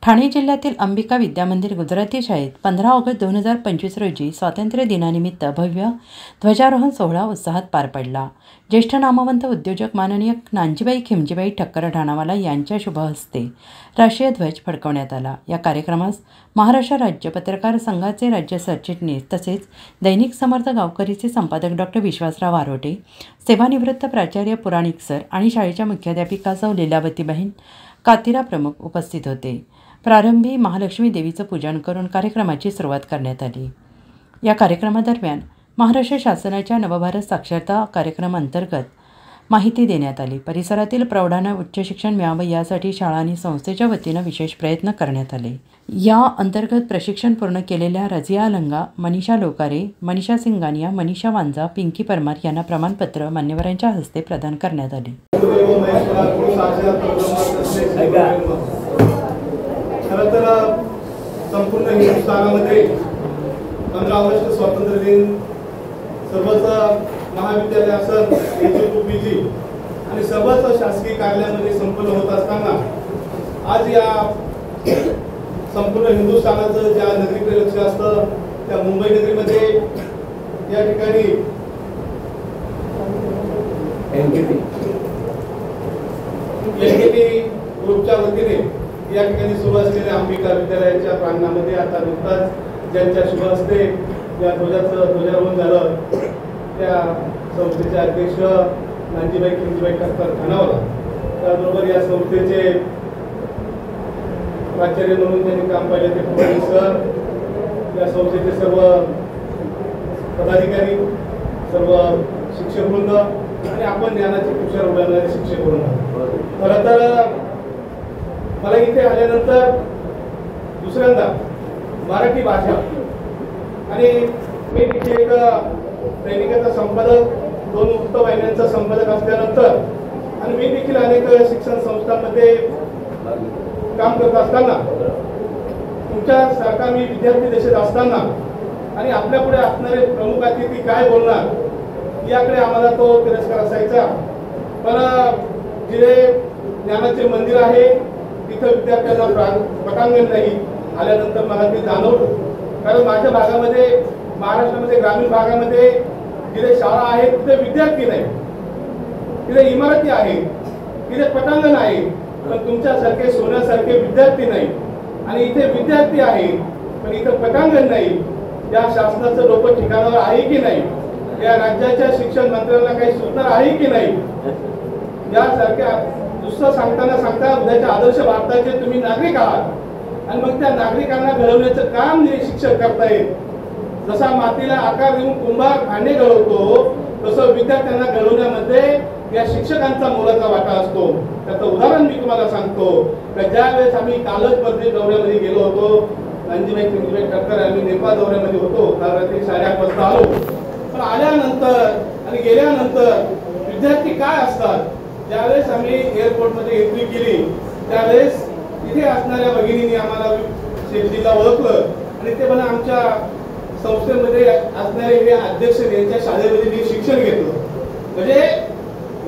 ठाणे जिल्ह्यातील अंबिका विद्यामंदिर गुजराती शाळेत 15 ऑगस्ट 2025 रोजी स्वातंत्र्य दिनानिमित्त भव्य ध्वजारोहण सोहळा उत्साहात पार पडला। ज्येष्ठ नामवंत उद्योजक माननीय नानजीबाई खिमजीबाई ठक्कर ठाणावाला यांच्या शुभ हस्ते राष्ट्रीय ध्वज फडकवण्यात आला। या कार्यक्रमास महाराष्ट्र राज्य पत्रकार संघाचे राज्य सरचिटणीस तसेच दैनिक समर्थ गावकरीचे संपादक डॉ. विश्वासराव आरोटे, सेवानिवृत्त प्राचार्य पुराणिक सर आणि शाळेच्या मुख्याध्यापिका सौ लीलावतीबहीण कातिरा प्रमुख उपस्थित होते। प्रारंभी महालक्ष्मी देवीचं पूजन करून कार्यक्रमाची सुरुवात करण्यात आली। या कार्यक्रमादरम्यान महाराष्ट्र शासनाच्या नवभारत साक्षरता कार्यक्रम अंतर्गत माहिती देण्यात आली। परिसरातील प्रौढांना उच्च शिक्षण मिळावं यासाठी शाळा आणि संस्थेच्या वतीनं विशेष प्रयत्न करण्यात आले। या अंतर्गत प्रशिक्षण पूर्ण केलेल्या रझिया लंगा, मनीषा लोकारे, मनीषा सिंगानिया, मनीषा वांजा, पिंकी परमार यांना प्रमाणपत्र मान्यवरांच्या हस्ते प्रदान करण्यात आले। खरं तर संपूर्ण हिंदुस्थानामध्ये 15 ऑगस्ट स्वातंत्र्य दिन सर्वच महाविद्यालय असत, पीजी आणि सर्वच शासकीय कार्यालयामध्ये संपन्न होत असताना आज या संपूर्ण हिंदुस्थानाचं ज्या नगरीकडे लक्ष असतं त्या मुंबई नगरीमध्ये या ठिकाणी एनकेटी ग्रुपच्या वतीने या ठिकाणी सुरू असलेल्या अंबिका विद्यालयाच्या प्रांगणामध्ये आता नुकताच ज्यांच्या शुभ हस्ते या ध्वजारोहण झालं त्या संस्थेचे अध्यक्ष नानजीबाई खिमजीबाई ठक्कर ठाणावाला, त्याचबरोबर या संस्थेचे प्राचार्य म्हणून त्यांनी काम पाहिलं ते पुराणिक सर, या संस्थेचे सर्व पदाधिकारी, सर्व शिक्षक वृंद आणि आपण ज्ञानाचे तुषार उडवणारे शिक्षक वृंद। खरं तर मला इथे आल्यानंतर दुसऱ्यांदा मराठी भाषा आणि मी तिथे एक दैनिकाचा संपादक, 2 वृत्तवाहिन्यांचा संपादक असल्यानंतर आणि मी देखील अनेक शिक्षण संस्थांमध्ये काम करत असताना तुमच्यासारखा मी विद्यार्थी दशेत असताना आणि आपल्या पुढे असणारे प्रमुख अतिथी काय बोलणार याकडे आम्हाला तो तिरस्कार असायचा। पण जे ज्ञानाचे मंदिर आहे तिथं विद्यार्थ्यांना पटांगण नाही, आल्यानंतर मला ते जाणवलं। कारण माझ्या भागामध्ये, महाराष्ट्रामध्ये ग्रामीण भागामध्ये जिथे शाळा आहेत तिथे विद्यार्थी नाही, तिथे इमारती आहेत, तिथे पटांगण आहे, पण तुमच्यासारखे सोन्यासारखे विद्यार्थी नाही। आणि इथे विद्यार्थी आहेत पण इथं पटांगण नाही। या शासनाचं डोकं ठिकाणावर आहे की नाही, या राज्याच्या शिक्षण मंत्र्यांना काही सूचना आहे की नाही, यासारख्या नुसतं सांगता उद्याच्या आदर्श भारताचे तुम्ही नागरिक आहात आणि मग त्या नागरिकांना घडवण्याचं काम जे शिक्षक करतायत, जसा मातीला आकार देऊन कुंभार भांडे घडवतो तसं विद्यार्थ्यांना घडवण्यामध्ये या शिक्षकांचा मोलाचा वाटा असतो। त्याचं उदाहरण मी तुम्हाला सांगतो की ज्या वेळेस आम्ही कालच परदेश दौऱ्यामध्ये गेलो होतो, नानजीबाई खिमजीबाई ठक्कर आम्ही नेपाळ दौऱ्यामध्ये होतो, काल रात्री 8:30 वाजता आलो। पण आल्यानंतर आणि गेल्यानंतर विद्यार्थी काय असतात, ज्यावेळेस आम्ही एअरपोर्टमध्ये एंट्री केली त्यावेळेस तिथे असणाऱ्या भगिनींनी आम्हाला शेठजीला ओळखलं आणि ते मला आमच्या संस्थेमध्ये असणारे हे अध्यक्ष यांच्या शाळेमध्ये मी शिक्षण घेतलं। म्हणजे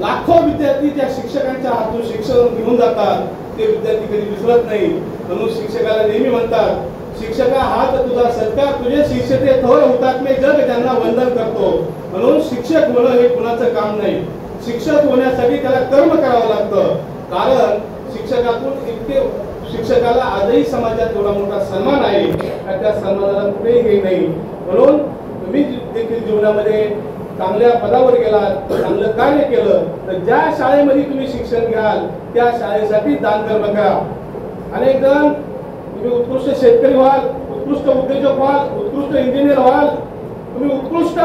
लाखो विद्यार्थी ज्या शिक्षकांच्या हातून शिक्षण घेऊन जातात ते विद्यार्थी कधी विसरत नाही। म्हणून शिक्षकाला नेहमी म्हणतात, शिक्षका हात तुझा सत्कार, तुझे शिष्य ते थोर हुतात्मे जग त्यांना वंदन करतो। म्हणून शिक्षक होणं हे कुणाचं काम नाही, शिक्षक होण्यासाठी त्याला कर्म करावं लागतं। कारण शिक्षकातून इतके शिक्षकाला आजही समाजात एवढा मोठा सन्मान आहे, त्या सन्मानाला कुठेही हे नाही। म्हणून तुम्ही देखील जीवनामध्ये चांगल्या पदावर गेलात, चांगलं कार्य केलं तर ज्या शाळेमध्ये तुम्ही शिक्षण घ्याल त्या शाळेसाठी दान कर्म करा। अनेक जण तुम्ही उत्कृष्ट शेतकरी व्हाल, उत्कृष्ट उद्योजक व्हाल, उत्कृष्ट इंजिनियर व्हाल, तुम्ही उत्कृष्ट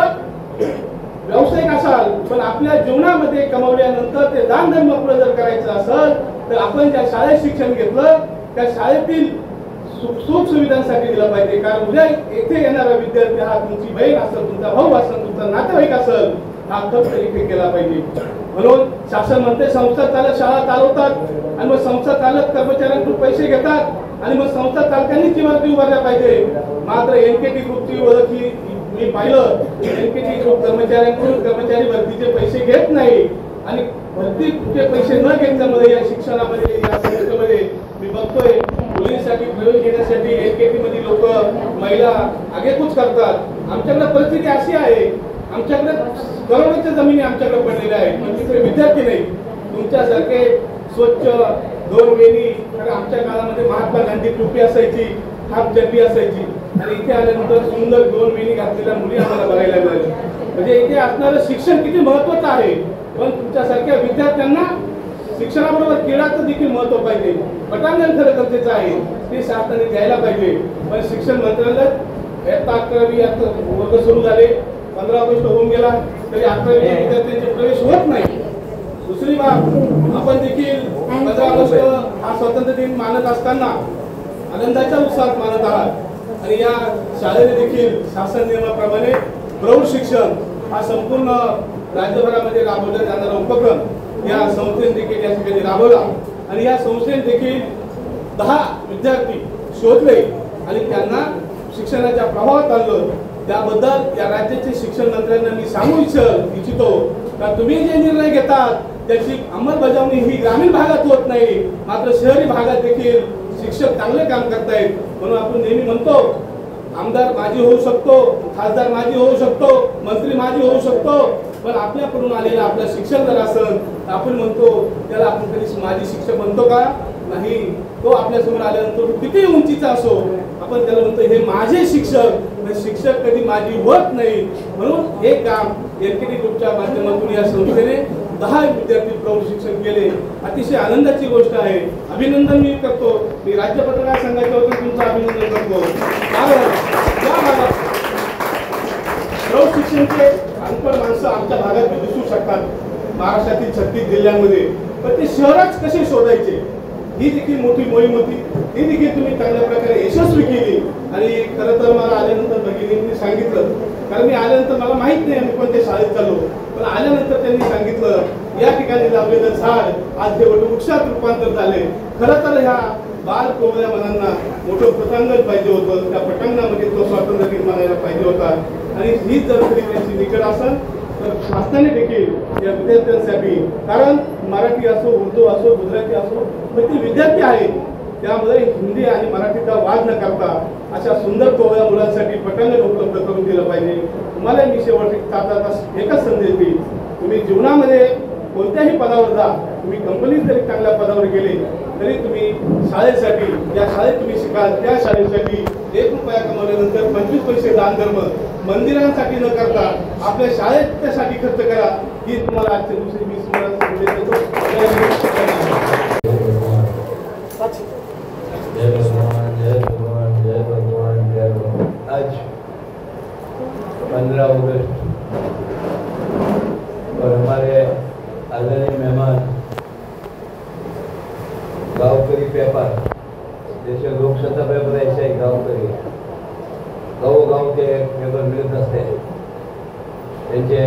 व्यावसायिक असाल, पण आपल्या जीवनामध्ये कमवल्यानंतर ते दान धर्म पुढे जर करायचं असेल तर आपण ज्या शाळेत शिक्षण घेतलं त्या शाळेतील सुख सुविधांसाठी दिलं पाहिजे। कारण उद्या येथे येणारा विद्यार्थी हा तुमची बहीण असेल, तुमचा भाऊ असेल, तुमचा नातेवाईक असेल, हा खर्च इथे केला पाहिजे। म्हणून शासन म्हणते संस्था चालक शाळा चालवतात आणि मग संस्था चालक कर्मचाऱ्यांकडून पैसे घेतात आणि मग संस्था चालकांनीच इमारती उभारल्या पाहिजे। मात्र एनकेटी ग्रुपची ओळख ही मी पाहिलं, एनकेटी ग्रुप कर्मचाऱ्यांकडून कर्मचारी भरतीचे पैसे घेत नाही आणि भरतीचे पैसे न घेतल्यामुळे या शिक्षणामध्ये, या संस्थेमध्ये मी बघतोय मुलींसाठी साठी प्रवेश घेण्यासाठी LKT मध्ये लोक महिला आगेकूच करतात. आमच्याकडे परिस्थिती अशी आहे, आमच्याकडे करोडोच्या जमिनी आमच्याकडे पडलेल्या आहेत, पण तिकडे विद्यार्थी नाही. तुमच्यासारखे स्वच्छ 2 वेणी, कारण आमच्या काळामध्ये महात्मा गांधी टोपी असायची, हाफ चड्डी असायची, आणि इथे आल्यानंतर सुंदर 2 वेणी घातलेल्या मुली आम्हाला बघायला मिळाल्या. म्हणजे इथे असणारं शिक्षण किती महत्वाचं आहे, पण तुमच्यासारख्या विद्यार्थ्यांना शिक्षणाबरोबर क्रीडाचं देखील महत्व पाहिजे. पटांगण खरं गरजेचं आहे, ते शासनाने द्यायला पाहिजे. पण शिक्षण मंत्रालय इयत्ता 11वी आता वर्ग सुरू झाले, 15 ऑगस्ट होऊन गेला तरी 11वी विद्यार्थ्यांचे प्रवेश होत नाही. दुसरी बाब, आपण देखील 15 ऑगस्ट हा स्वातंत्र्य दिन मानत असताना आनंदाच्या उत्साहात मानत आहात, आणि या शाळेने देखील शासन नियमाप्रमाणे प्रौढ शिक्षण हा संपूर्ण राज्यभरामध्ये राबवला जाणारा उपक्रम या संस्थेने देखील या ठिकाणी राबवला. आणि या संस्थेने देखील 10 विद्यार्थी शोधले आणि त्यांना शिक्षणाच्या प्रभावात आणलं. त्याबद्दल या राज्याचे शिक्षण मंत्र्यांना मी सांगू इच्छितो का तुम्ही जे निर्णय घेतात त्याची अंमलबजावणी ही ग्रामीण भागात होत नाही, मात्र शहरी भागात देखील शिक्षक चांगले काम करतायत. म्हणून आपण नेहमी म्हणतो आमदार माजी होऊ शकतो, खासदार माजी होऊ शकतो, मंत्री माजी होऊ शकतो, पण आपल्याकडून आलेला आपलं शिक्षण जर असेल आपण म्हणतो त्याला आपण कधी माजी शिक्षक म्हणतो का? नाही. तो आपल्यासमोर आल्यानंतर किती उंचीचा असो आपण त्याला म्हणतो हे माझे शिक्षक. शिक्षक कधी माजी होत नाही. म्हणून हे काम LKT ग्रुपच्या माध्यमातून या संस्थेने 10 विद्यार्थी प्रौढ शिक्षण केले. अतिशय आनंदाची गोष्ट आहे. अभिनंदन मी करतो. मी राज्य पत्रकार संघाच्या वतीने तुमचं अभिनंदन करतो. कारण या भागात प्रौढ शिक्षणचे अनपढ माणसं आमच्या भागात दिसू शकतात, महाराष्ट्रातील 36 जिल्ह्यांमध्ये, पण ते शहरात कसे शोधायचे ही देखील मोठी मोहीम होती. ही देखील तुम्ही चांगल्या प्रकारे यशस्वी केली. आणि खरं तर मला आल्यानंतर भगिनींनी सांगितलं, कारण मी आल्यानंतर मला माहित नाही आम्ही कोणत्या शाळेत चाललो, पण आल्यानंतर त्यांनी सांगितलं या ठिकाणी लावलेलं झाड आज हे वृक्षात रूपांतर झाले. खरं तर ह्या बाल कोवळ्या मनांना मोठं पटांगण पाहिजे होतं. त्या पटांगणामध्ये तो स्वातंत्र्य दिन मनायला पाहिजे होता. आणि ही जर तरी त्यांची निकड असेल तर शासनाने देखील या विद्यार्थ्यांसाठी, कारण मराठी असो, उर्दू असो, गुजराती असो, पण ते विद्यार्थी आहेत, त्यामुळे हिंदी आणि मराठीचा वाद न करता अशा सुंदर कोवळ्या मुलांसाठी पटांगण उपलब्ध करून दिलं पाहिजे. तुम्हाला मी शेवट एकच संदेश देईल, तुम्ही जीवनामध्ये कोणत्याही पदावर जा, तुम्ही कंपनीत जरी चांगल्या पदावर गेले तरी तुम्ही शाळेसाठी, ज्या शाळेत तुम्ही शिकाल त्या शाळेसाठी 1 रुपया कमावल्यानंतर 25 पैसे दान धर्म मंदिरांसाठी न करता आपल्या शाळेसाठी खर्च करा. ही तुम्हाला आजच्या दिवशी मी संदेश देतो. जय भगवान, जय भगवान, जय भगवान, जय भगवान. आज 15 अगस्त और हमारे आदरणीय मेहमान गावकरी पेपर, जैसे लोकसत्ता पेपर ऐसे ही गावकरी गाव के पेपर मिलत असते. त्यांचे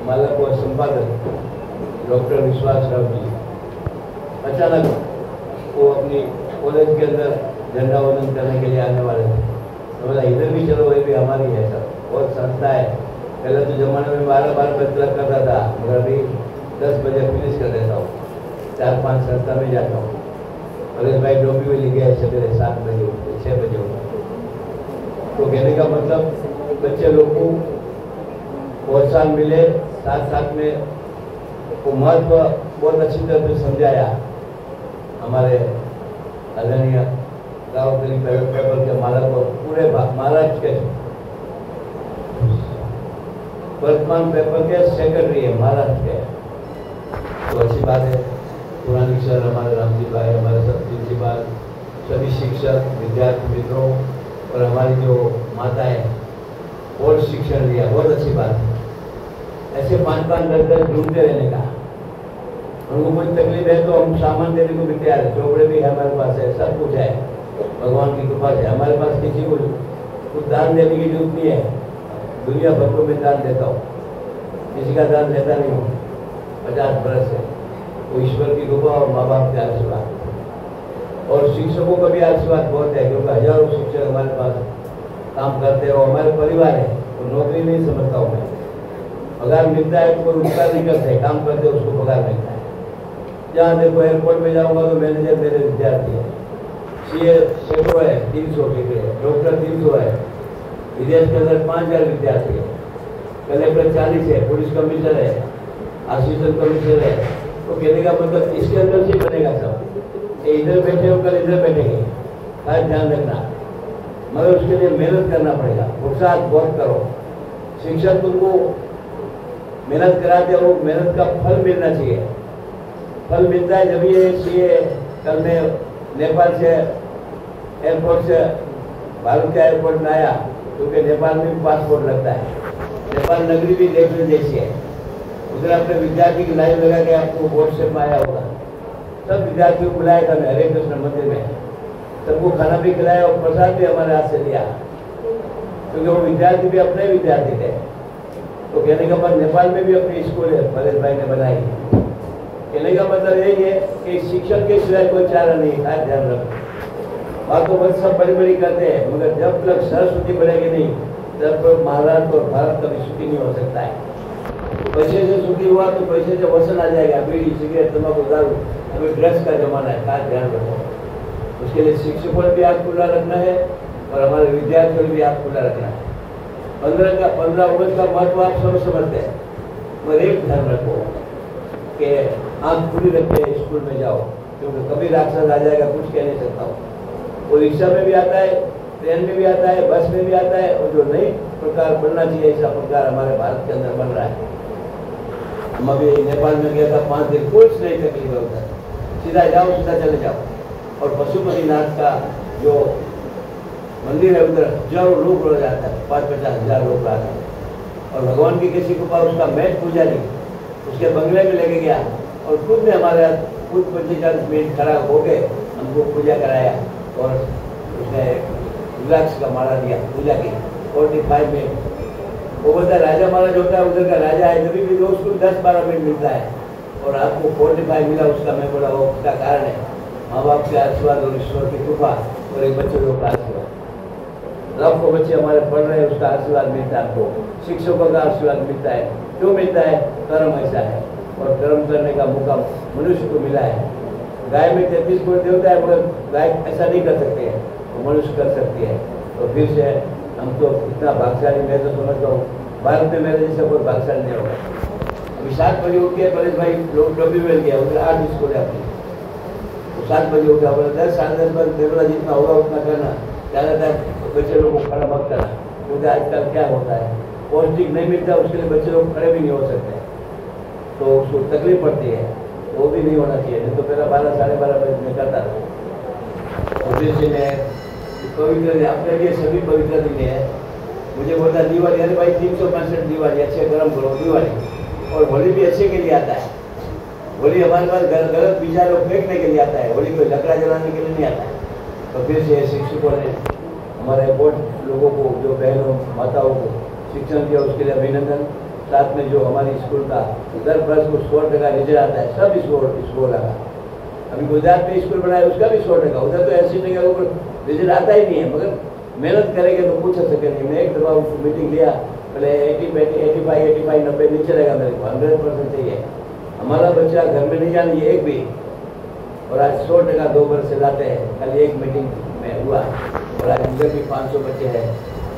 मालक व संपादक डॉक्टर विश्वासराव जी अचानक वो अपनी कॉलेज के अंदर झंडा वंदन करने के लिए आने वाले थे. तो बोला इधर भी चलो, वही भी हमारी है सर, बहुत संस्था है. पहले तो जमाने में 12 बजे तक करता था, मगर अभी 10 बजे फिनिश कर देता हूँ. 4-5 संस्था में जाता हूँ. परेश भाई डोबी में लिखे ऐसे मेरे 7 बजे उठते, 6 बजे उठते. तो कहने का मतलब बच्चे लोग को प्रोत्साहन मिले, साथ साथ में वो महत्व बहुत अच्छी तरह से समझाया. हमारे आदरणीय गावकरी पेपर के मालक और पूरे महाराष्ट्र के वर्तमान पेपर के सेक्रेटरी है महाराष्ट्र के, तो अच्छी बात है. पुरानी सर हमारे रामजी भाई, हमारे सब प्रिंसिपल, सभी शिक्षक, विद्यार्थी मित्रों और हमारी जो माताएं और शिक्षण दिया, बहुत अच्छी बात है. ऐसे 5-5, 10-10 ढूंढते रहने का. उनको कोई तकलीफ है तो हम सामान देने को भी तैयार है. चौपड़े भी हमारे पास है, सब कुछ है, भगवान की कृपा से. हमारे पास किसी को कुछ दान देने की जरूरत नहीं है. दुनिया भर को मैं दान देता हूँ, किसी का दान देता नहीं हूँ. 50 बरस है. वो ईश्वर की कृपा और माँ बाप के आशीर्वाद और शिक्षकों का भी आशीर्वाद बहुत है, क्योंकि हजारों शिक्षक हमारे पास काम करते हैं. और हमारे परिवार है, तो नौकरी नहीं समझता हूँ मैं. पगार मिलता है तो कोई उपकार नहीं करते, काम करते उसको पगार मिलता है. जहाँ देखो एयरपोर्ट में जाऊँगा तो मैनेजर मेरे विद्यार्थी है, सीए सैकड़ों है, 300 डिग्री है, डॉक्टर 300 है, विदेश के अंदर 5000 विद्यार्थी है, कलेक्टर 40 है, पुलिस कमिश्नर है, असिस्टेंट कमिश्नर है। तो कहने का मतलब इसके अंदर से बनेगा सब। इधर बैठे हो कल इधर बैठेंगे, खास ध्यान रखना। मगर उसके लिए मेहनत करना पड़ेगा, पुरुषार्थ बहुत करो। शिक्षक तुमको मेहनत कराते हो, मेहनत का फल मिलना चाहिए। फल मिलता है जब ये सीए कल मैं नेपाल से एयरपोर्ट से भारत के एयरपोर्ट में आया, क्योंकि नेपाल में भी पासपोर्ट लगता है। नेपाल नगरी भी देखने जैसी है। उधर अपने विद्यार्थी की लाइन लगा के आपको व्हाट्सएप में आया होगा। सब विद्यार्थियों को बुलाया था हरे कृष्ण मंदिर में, सबको खाना भी खिलाया और प्रसाद भी हमारे हाथ से लिया, क्योंकि वो विद्यार्थी भी अपने विद्यार्थी थे। तो कहने का मतलब नेपाल में भी अपनी स्कूल है, परेश भाई ने बनाई। कहने का मतलब यही है कि शिक्षक के सिवाय कोई चारा नहीं है। ध्यान रखो, बातों पर सब बड़ी बड़ी करते हैं, मगर जब तक सरस्वती बढ़ेगी नहीं तब तक महाराष्ट्र और भारत कभी सुखी नहीं हो सकता है। पैसे से सुखी हुआ तो पैसे से वसन आ जाएगा, बीड़ी सिगरेट तम्बाकू दारू, अभी ड्रग्स का जमाना है। खास ध्यान रखो, उसके लिए शिक्षकों ने भी हाथ खुला रखना है और हमारे विद्यार्थियों ने भी हाथ खुला रखना है। 15 अगस्त का महत्व आप सब समझते हैं, मगर एक ध्यान रखो कि आँख खुली रख के स्कूल में जाओ, क्योंकि कभी राक्षस आ जाएगा, कुछ कह नहीं सकता हूँ। वो रिक्शा में भी आता है, ट्रेन में भी आता है, बस में भी आता है, और जो नई प्रकार बनना चाहिए ऐसा प्रकार हमारे भारत के अंदर बन रहा है। हम अभी नेपाल में गया था 5 दिन, कुछ नहीं तकलीफ होता, सीधा जाओ सीधा चले जाओ। और पशुपतिनाथ का जो मंदिर है उधर हजारों लोग रोज आता है, 5-50 हज़ार लोग आते हैं। और भगवान की किसी कृपा उसका मैच पुजारी उसके बंगले में लेके गया और खुद ने हमारे खुद 25-40 मिनट खड़ा होके हमको पूजा कराया और उसने रुद्राक्ष का माला दिया, पूजा की 45 मिनट। वो बोलता राजा महाराज होता है, उधर का राजा है, जब भी उसको 10-12 मिनट मिलता है और आपको 45 मिला उसका। मैं बोला वो उसका कारण है माँ बाप के आशीर्वाद और ईश्वर की कृपा और एक बच्चे लोग का आशीर्वाद। लाखों बच्चे हमारे पढ़ रहे हैं, उसका आशीर्वाद मिलता है आपको, शिक्षकों का आशीर्वाद मिलता है। क्यों मिलता है? कर्म ऐसा है, और कर्म करने का मौका मनुष्य को मिला है। गाय में 33 गुण देवता है, मगर गाय ऐसा नहीं कर सकते हैं, तो मनुष्य कर सकती है। तो फिर से हम तो इतना भाग्यशाली, मैं तो समझता हूँ भारत में मेरे जैसा कोई भाग्यशाली नहीं होगा। अभी 7 बजे उठ के परेश भाई लोग डब्बी मिल गया, उधर 8 स्कूल है अपनी, तो 7 बजे उठा, बोला 10 साढ़े 10 बजे देवला जितना होगा उतना करना, ज़्यादातर बच्चे लोगों को खड़ा मत करना, क्योंकि आजकल क्या होता है पौष्टिक नहीं मिलता, उसके लिए बच्चे लोग खड़े भी नहीं हो सकते, तो उसको तकलीफ पड़ती है, वो भी नहीं होना चाहिए। नहीं तो पहला 12 साढ़े 12 बजे में करता था। और फिर से मैं पवित्र अपने लिए सभी पवित्र दिन है। मुझे बोलता दिवाली, अरे भाई 365 दिवाली अच्छे गर्म करो दिवाली, और होली भी अच्छे के लिए आता है। होली हमारे पास गलत विचार फेंकने के लिए आता है, होली को लकड़ा जलाने के लिए नहीं आता है। तो फिर से शिक्षकों ने हमारे बोर्ड लोगों को, जो बहनों माताओं को शिक्षण दिया, उसके लिए अभिनंदन। साथ में जो हमारी स्कूल का 10 को 100% रिजल्ट आता है, सब स्कूल लगा। अभी गुजरात में स्कूल बनाया उसका भी 100%, उधर तो 80% के ऊपर रिजल्ट आता ही नहीं है, मगर मेहनत करेंगे तो पूछ सके नहीं। मैं एक दफ़ा उसको मीटिंग लिया, पहले 85 90 नहीं चलेगा, मेरे को 100% चाहिए। हमारा बच्चा घर में नहीं जाने एक भी, और आज 100% 2 वर्ष से लाते हैं। कल एक मीटिंग में हुआ, और आज उधर भी 500 बच्चे हैं।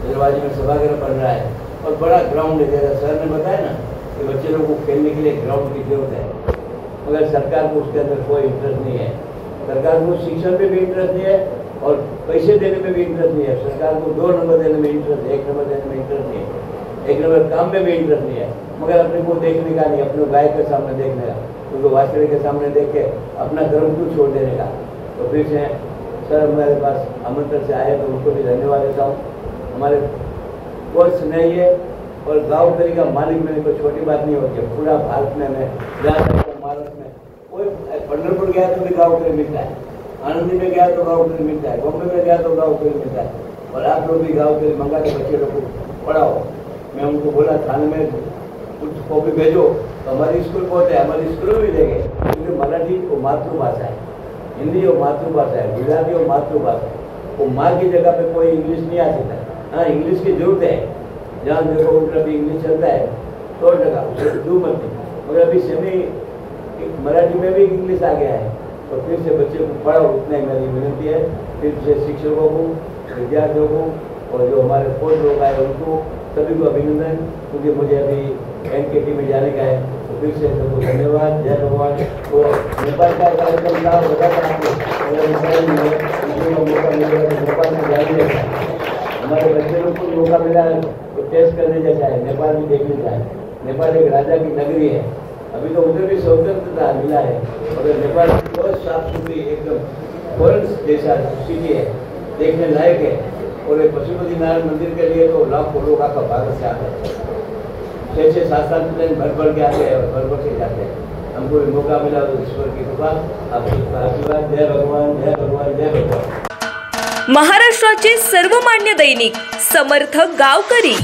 दरवाजे में सभागृह बन रहा है और बड़ा ग्राउंड है, जैसा सर ने बताया ना कि बच्चे लोगों को खेलने के लिए ग्राउंड की जरूरत है, मगर सरकार को उसके अंदर कोई इंटरेस्ट नहीं है। सरकार को शिक्षण में भी इंटरेस्ट नहीं है और पैसे देने में भी इंटरेस्ट नहीं है। सरकार को 2 नंबर देने में इंटरेस्ट है, 1 नंबर देने में इंटरेस्ट नहीं है, 1 नंबर काम में भी इंटरेस्ट नहीं है, मगर अपने को देखने का नहीं, अपने गाय के सामने देखने का, उनको वाचड़े के सामने देख के अपना धर्म क्यों छोड़ देने का। तो फिर से सर हमारे पास आमंत्रण से आए, तो उनको भी धन्यवाद देता हूँ। हमारे कोर्स नहीं है और गाँव करी का मालिक मेरे को छोटी बात नहीं होती है। पूरा भारत में मैं जहाँ तक महाराष्ट्र में कोई पंढरपुर गया तो भी गाँव करी मिलता है, आनंदी में गया तो गाँव करी मिलता है, बॉम्बे में गया तो गाँव करी मिलता है। और आप लोग भी गाँव करी मंगा के बच्चे लोग को पढ़ाओ। मैं उनको बोला थाने में कुछ कॉपी भेजो, तो हमारी स्कूल पहुँचे, हमारी स्कूल भी देंगे, क्योंकि मराठी वो मातृभाषा है, हिंदी वो मातृभाषा है, गुजराती वो मातृभाषा है। वो माँ की जगह पे कोई इंग्लिश नहीं आ सकता। हाँ, इंग्लिश की जरूरत है, जहाँ देखो उनका भी इंग्लिश चलता है 100%, उससे दूर मत नहीं, मगर अभी सेमी मराठी में भी इंग्लिश आ गया है। तो फिर से बच्चे को पढ़ाओ, उतना ही मेरी विनती है। फिर से शिक्षकों को, विद्यार्थियों को और जो हमारे कोच लोग आए उनको सभी को अभिनंदन, क्योंकि मुझे अभी NKT में जाने का है। तो फिर से सबको धन्यवाद, जय भगवान। तो नेपाल का कार्यक्रम था, बताता आपको नेपाल में मौका मिलेगा तो नेपाल में जाने जैसा है, हमारे बच्चे लोग को मौका मिला है तो टेस्ट करने जैसा है, नेपाल भी देखने का है। नेपाल एक राजा की नगरी है, अभी तो उधर भी स्वतंत्रता मिला है, मगर नेपाल बहुत साफ सुथरी एकदम फॉरेन जैसा सिटी है, देखने लायक है। और पशुपतिनारायण मंदिर के लिए तो लाखों लोग आकर भारत से आते हैं, 6-6, 7-7 दिन भर के आते हैं और भर के जाते हैं। हमको भी मौका मिला तो ईश्वर की कृपा, आप सबका आशीर्वाद। जय भगवान, जय भगवान, जय भगवान। महाराष्ट्राचे सर्वमान्य दैनिक समर्थ गावकरी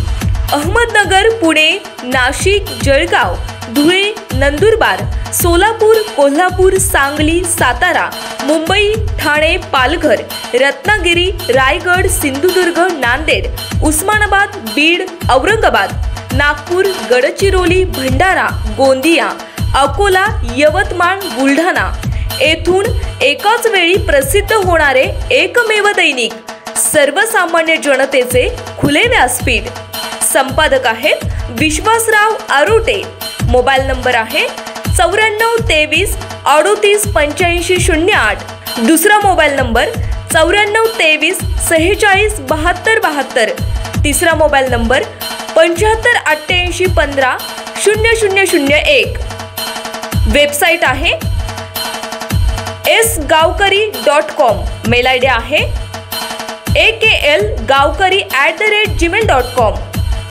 अहमदनगर, पुणे, नाशिक, जळगाव, धुळे, नंदुरबार, सोलापूर, कोल्हापूर, सांगली, सातारा, मुंबई, ठाणे, पालघर, रत्नागिरी, रायगड, सिंधुदुर्ग, नांदेड, उस्मानाबाद, बीड, औरंगाबाद, नागपूर, गडचिरोली, भंडारा, गोंदिया, अकोला, यवतमाळ, बुलढाणा येथून एकाच वेळी प्रसिद्ध होणारे एकमेव दैनिक, सर्वसामान्य जनतेचे खुले व्यासपीठ। संपादक आहेत विश्वासराव आरोटे। मोबाईल नंबर आहे 9423 38 85 08। दुसरा मोबाईल नंबर 9423 46 72 72। तिसरा मोबाईल नंबर 75 88 15 0001। वेबसाईट आहे sgavkari.com। मेल आयडी आहे akl gavkari@gmail.com।